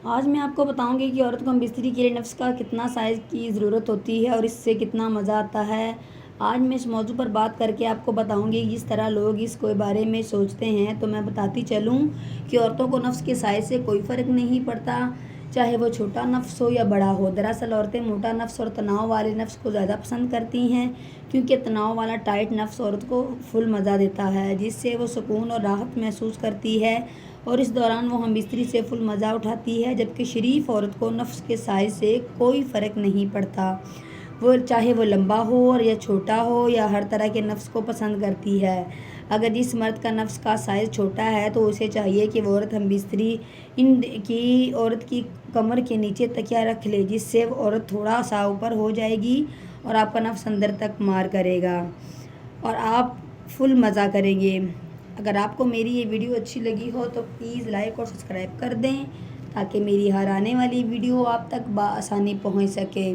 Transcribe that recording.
آج میں آپ کو بتاؤں گی کہ عورت کو ہم بستری کے لیے نفس کا کتنا سائز کی ضرورت ہوتی ہے اور اس سے کتنا مزہ آتا ہے۔ آج میں اس موضوع پر بات کر کے آپ کو بتاؤں گی جس طرح لوگ اس کے بارے میں سوچتے ہیں، تو میں بتاتی چلوں کہ عورتوں کو نفس کے سائز سے کوئی فرق نہیں پڑتا، چاہے وہ چھوٹا نفس ہو یا بڑا ہو۔ دراصل عورتیں موٹا نفس اور تناؤ والے نفس کو زیادہ پسند کرتی ہیں، کیونکہ تناؤ والا ٹائٹ نفس عورت کو فل مزہ دیتا ہے، جس سے وہ سکون اور راحت محسوس کرتی ہے اور اس دوران وہ ہم بستری سے فل مزہ اٹھاتی ہے، جبکہ شریف عورت کو نفس کے سائز سے کوئی فرق نہیں پڑتا، وہ چاہے وہ لمبا ہو یا چھوٹا ہو یا ہر طرح کے نفس کو پسند کرتی ہے۔ اگر جس مرد کا نفس کا سائز چھوٹا ہے تو اسے چاہیے کہ وہ عورت ہم بستری کی عورت کی کمر کے نیچے تکیہ رکھ لے، جس سے وہ عورت تھوڑا سا اوپر ہو جائے گی اور آپ کا نفس اندر تک مار کرے گا اور آپ فل مزہ کریں گے۔ اگر آپ کو میری یہ ویڈیو اچھی لگی ہو تو پلیز لائک اور سبسکرائب کر دیں تاکہ میری ہر آنے والی ویڈیو آپ تک بآسانی پہنچ سکے۔